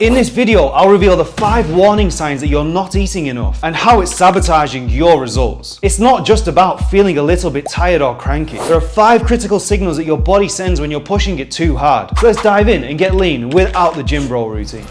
In this video, I'll reveal the 5 warning signs that you're not eating enough and how it's sabotaging your results. It's not just about feeling a little bit tired or cranky. There are 5 critical signals that your body sends when you're pushing it too hard. So let's dive in and get lean without the gym bro routine.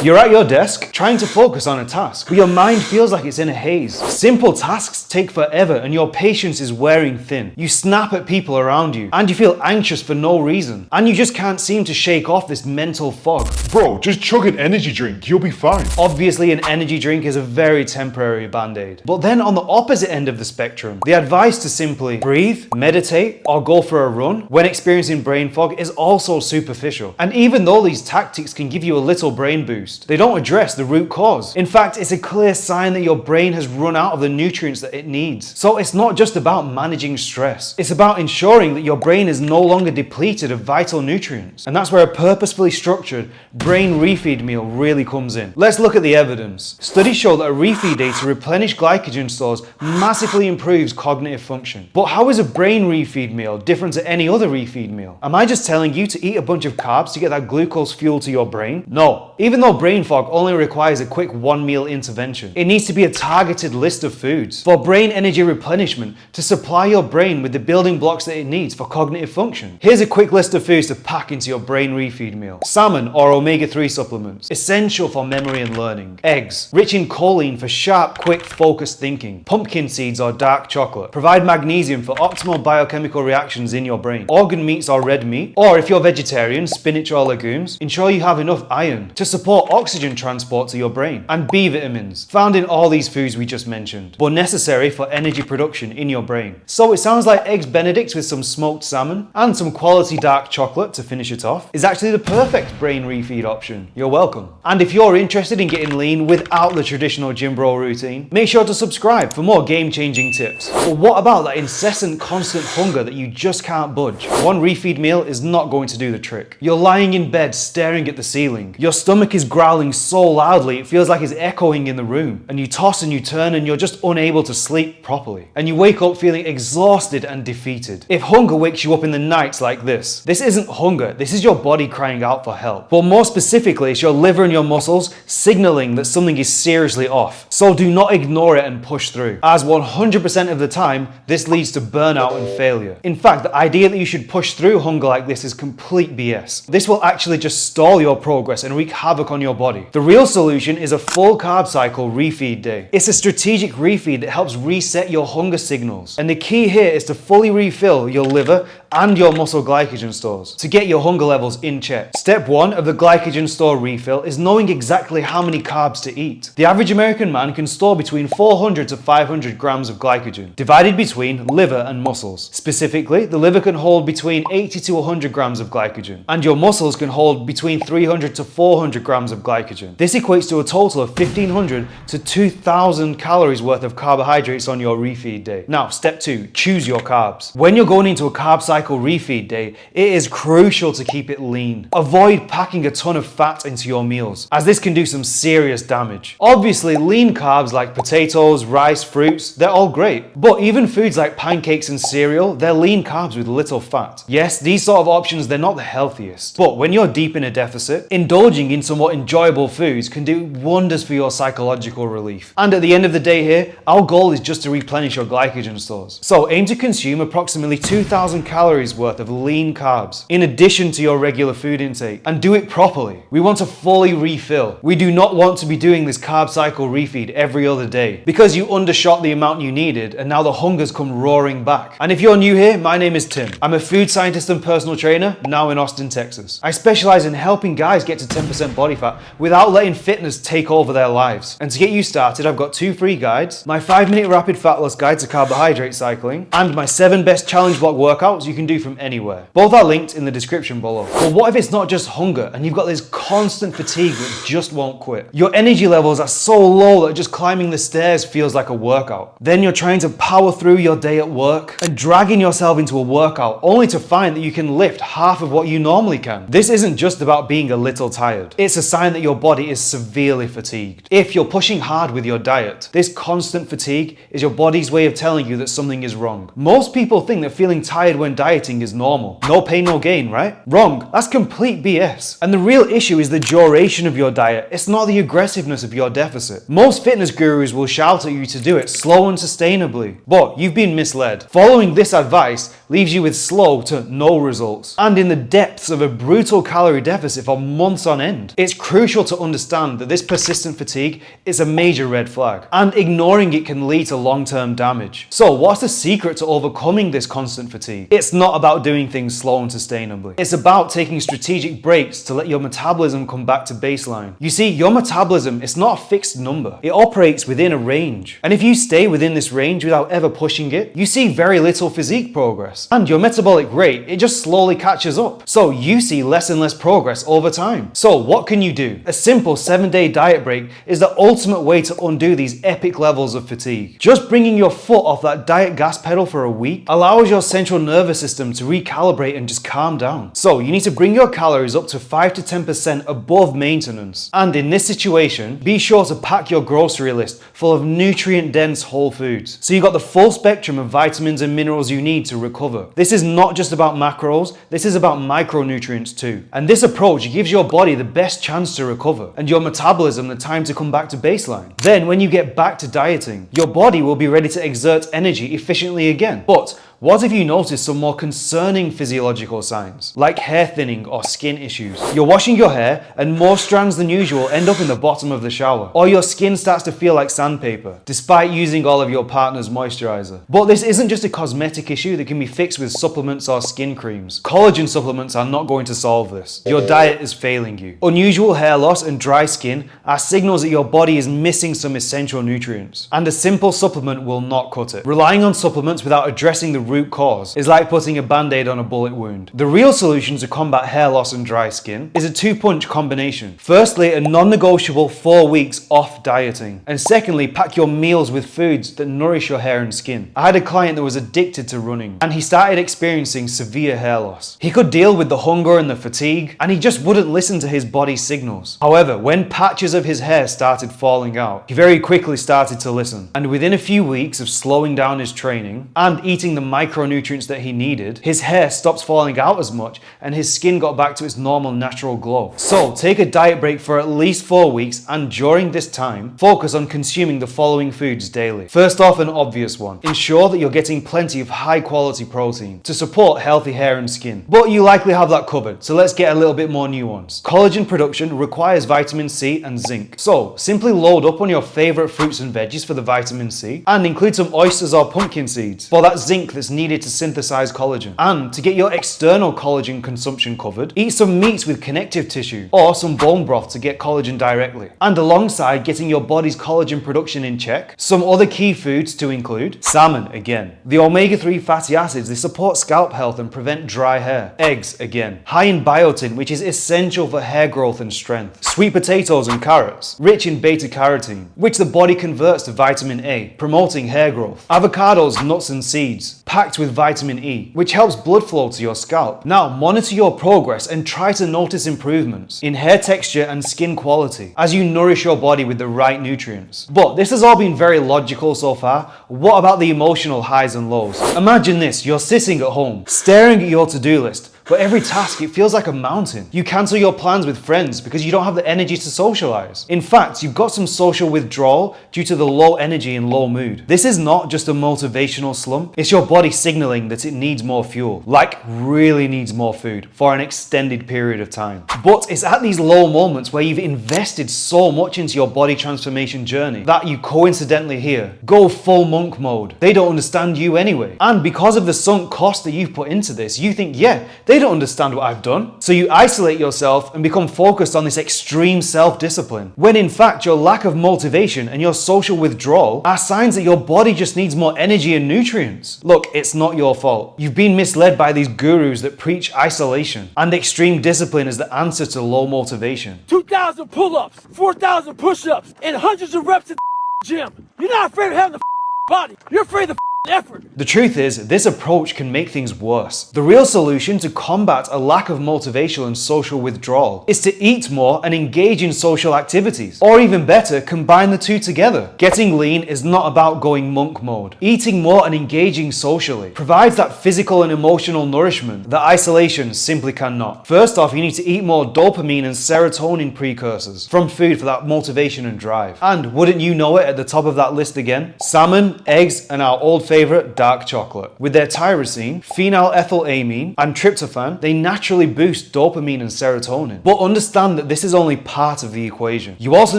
You're at your desk, trying to focus on a task, but your mind feels like it's in a haze. Simple tasks take forever and your patience is wearing thin. You snap at people around you, and you feel anxious for no reason. And you just can't seem to shake off this mental fog. Bro, just chug an energy drink, you'll be fine. Obviously, an energy drink is a very temporary band-aid. But then on the opposite end of the spectrum, the advice to simply breathe, meditate, or go for a run when experiencing brain fog is also superficial. And even though these tactics can give you a little brain boost, they don't address the root cause. In fact, it's a clear sign that your brain has run out of the nutrients that it needs. So it's not just about managing stress. It's about ensuring that your brain is no longer depleted of vital nutrients. And that's where a purposefully structured brain refeed meal really comes in. Let's look at the evidence. Studies show that a refeed day to replenish glycogen stores massively improves cognitive function. But how is a brain refeed meal different to any other refeed meal? Am I just telling you to eat a bunch of carbs to get that glucose fuel to your brain? No. Even though brain fog only requires a quick 1-meal intervention, it needs to be a targeted list of foods for brain energy replenishment to supply your brain with the building blocks that it needs for cognitive function. Here's a quick list of foods to pack into your brain refeed meal. Salmon or omega-3 supplements, essential for memory and learning. Eggs, rich in choline for sharp, quick, focused thinking. Pumpkin seeds or dark chocolate provide magnesium for optimal biochemical reactions in your brain. Organ meats or red meat, or if you're vegetarian, spinach or legumes, ensure you have enough iron to support oxygen transport to your brain. And B vitamins, found in all these foods we just mentioned, but necessary for energy production in your brain. So it sounds like Eggs Benedict with some smoked salmon and some quality dark chocolate to finish it off is actually the perfect brain refeed option. You're welcome. And if you're interested in getting lean without the traditional gym bro routine, make sure to subscribe for more game-changing tips. But what about that incessant, constant hunger that you just can't budge? One refeed meal is not going to do the trick. You're lying in bed staring at the ceiling. Your stomach is growling so loudly it feels like it's echoing in the room, and you toss and you turn and you're just unable to sleep properly, and you wake up feeling exhausted and defeated. If hunger wakes you up in the nights like this isn't hunger, this is your body crying out for help. But more specifically, it's your liver and your muscles signaling that something is seriously off. So do not ignore it and push through, as 100% of the time this leads to burnout and failure. In fact, the idea that you should push through hunger like this is complete BS. This will actually just stall your progress and wreak havoc on your body. The real solution is a full carb cycle refeed day. It's a strategic refeed that helps reset your hunger signals. And the key here is to fully refill your liver and your muscle glycogen stores to get your hunger levels in check. Step 1 of the glycogen store refill is knowing exactly how many carbs to eat. The average American man can store between 400 to 500 grams of glycogen, divided between liver and muscles. Specifically, the liver can hold between 80 to 100 grams of glycogen, and your muscles can hold between 300 to 400 grams of glycogen. This equates to a total of 1,500 to 2,000 calories worth of carbohydrates on your refeed day. Now, step 2, choose your carbs. When you're going into a carb cycle refeed day, it is crucial to keep it lean. Avoid packing a ton of fat into your meals, as this can do some serious damage. Obviously, lean carbs like potatoes, rice, fruits, they're all great. But even foods like pancakes and cereal, they're lean carbs with little fat. Yes, these sort of options, they're not the healthiest. But when you're deep in a deficit, indulging in somewhat enjoyable foods can do wonders for your psychological relief. And at the end of the day here, our goal is just to replenish your glycogen stores. So aim to consume approximately 2,000 calories worth of lean carbs in addition to your regular food intake, and do it properly. We want to fully refill. We do not want to be doing this carb cycle refeed every other day because you undershot the amount you needed and now the hunger's come roaring back. And if you're new here, my name is Tim. I'm a food scientist and personal trainer now in Austin, Texas. I specialize in helping guys get to 10% body fat without letting fitness take over their lives. And to get you started, I've got 2 free guides, my 5-minute rapid fat loss guide to carbohydrate cycling, and my 7 best challenge block workouts you can do from anywhere. Both are linked in the description below. But what if it's not just hunger and you've got this constant fatigue that just won't quit? Your energy levels are so low that just climbing the stairs feels like a workout. Then you're trying to power through your day at work and dragging yourself into a workout only to find that you can lift half of what you normally can. This isn't just about being a little tired. It's a sign that your body is severely fatigued. If you're pushing hard with your diet, this constant fatigue is your body's way of telling you that something is wrong. Most people think that feeling tired when dieting dieting is normal. No pain, no gain, right? Wrong. That's complete BS. And the real issue is the duration of your diet. It's not the aggressiveness of your deficit. Most fitness gurus will shout at you to do it slow and sustainably, but you've been misled. Following this advice leaves you with slow to no results, and in the depths of a brutal calorie deficit for months on end. It's crucial to understand that this persistent fatigue is a major red flag, and ignoring it can lead to long-term damage. So what's the secret to overcoming this constant fatigue? It's not about doing things slow and sustainably. It's about taking strategic breaks to let your metabolism come back to baseline. You see, your metabolism is not a fixed number. It operates within a range. And if you stay within this range without ever pushing it, you see very little physique progress. And your metabolic rate, it just slowly catches up. So you see less and less progress over time. So what can you do? A simple 7-day diet break is the ultimate way to undo these epic levels of fatigue. Just bringing your foot off that diet gas pedal for a week allows your central nervous system to recalibrate and just calm down. So you need to bring your calories up to 5 to 10% above maintenance. And in this situation, be sure to pack your grocery list full of nutrient-dense whole foods, so you got the full spectrum of vitamins and minerals you need to recover. This is not just about macros, this is about micronutrients too. And this approach gives your body the best chance to recover, and your metabolism the time to come back to baseline. Then when you get back to dieting, your body will be ready to exert energy efficiently again. But what if you notice some more concerning physiological signs, like hair thinning or skin issues? You're washing your hair and more strands than usual end up in the bottom of the shower, or your skin starts to feel like sandpaper, despite using all of your partner's moisturizer. But this isn't just a cosmetic issue that can be fixed with supplements or skin creams. Collagen supplements are not going to solve this. Your diet is failing you. Unusual hair loss and dry skin are signals that your body is missing some essential nutrients, and a simple supplement will not cut it. Relying on supplements without addressing the root cause is like putting a band-aid on a bullet wound. The real solution to combat hair loss and dry skin is a two-punch combination. Firstly, a non-negotiable 4 weeks off dieting. And secondly, pack your meals with foods that nourish your hair and skin. I had a client that was addicted to running, and he started experiencing severe hair loss. He could deal with the hunger and the fatigue, and he just wouldn't listen to his body's signals. However, when patches of his hair started falling out, he very quickly started to listen. And within a few weeks of slowing down his training and eating the micronutrients that he needed, his hair stopped falling out as much and his skin got back to its normal natural glow. So take a diet break for at least 4 weeks, and during this time, focus on consuming the following foods daily. First off, an obvious one. Ensure that you're getting plenty of high quality protein to support healthy hair and skin. But you likely have that covered, so let's get a little bit more nuanced. Collagen production requires vitamin C and zinc. So simply load up on your favorite fruits and veggies for the vitamin C, and include some oysters or pumpkin seeds for that zinc that's needed to synthesize collagen. And to get your external collagen consumption covered, eat some meats with connective tissue or some bone broth to get collagen directly. And alongside getting your body's collagen production in check, some other key foods to include salmon again. The omega-3 fatty acids, they support scalp health and prevent dry hair. Eggs again. High in biotin, which is essential for hair growth and strength. Sweet potatoes and carrots, rich in beta carotene, which the body converts to vitamin A, promoting hair growth. Avocados, nuts and seeds, packed with vitamin E, which helps blood flow to your scalp. Now monitor your progress and try to notice improvements in hair texture and skin quality as you nourish your body with the right nutrients. But this has all been very logical so far. What about the emotional highs and lows? Imagine this, you're sitting at home, staring at your to-do list, but every task, it feels like a mountain. You cancel your plans with friends because you don't have the energy to socialize. In fact, you've got some social withdrawal due to the low energy and low mood. This is not just a motivational slump, it's your body signaling that it needs more fuel, like really needs more food for an extended period of time. But it's at these low moments where you've invested so much into your body transformation journey that you coincidentally hear, go full monk mode. They don't understand you anyway. And because of the sunk cost that you've put into this, you think, yeah, they don't understand what I've done. So you isolate yourself and become focused on this extreme self-discipline, when in fact your lack of motivation and your social withdrawal are signs that your body just needs more energy and nutrients. Look, it's not your fault. You've been misled by these gurus that preach isolation and extreme discipline as the answer to low motivation. 2,000 pull-ups, 4,000 push-ups, and hundreds of reps at the gym. You're not afraid of having the body. You're afraid of the effort. The truth is, this approach can make things worse. The real solution to combat a lack of motivation and social withdrawal is to eat more and engage in social activities. Or even better, combine the two together. Getting lean is not about going monk mode. Eating more and engaging socially provides that physical and emotional nourishment that isolation simply cannot. First off, you need to eat more dopamine and serotonin precursors from food for that motivation and drive. And wouldn't you know it, at the top of that list again? Salmon, eggs, and our old favorite, dark chocolate. With their tyrosine, phenylethylamine, and tryptophan, they naturally boost dopamine and serotonin. But understand that this is only part of the equation. You also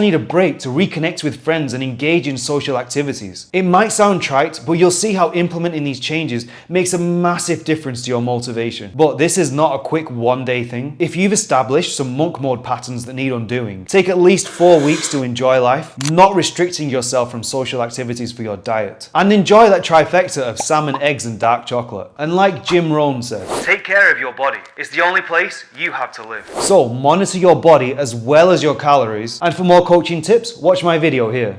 need a break to reconnect with friends and engage in social activities. It might sound trite, but you'll see how implementing these changes makes a massive difference to your motivation. But this is not a quick one-day thing. If you've established some monk mode patterns that need undoing, take at least 4 weeks to enjoy life, not restricting yourself from social activities for your diet. And enjoy that trifecta of salmon, eggs, and dark chocolate. And like Jim Rohn said, take care of your body. It's the only place you have to live. So monitor your body as well as your calories. And for more coaching tips, watch my video here.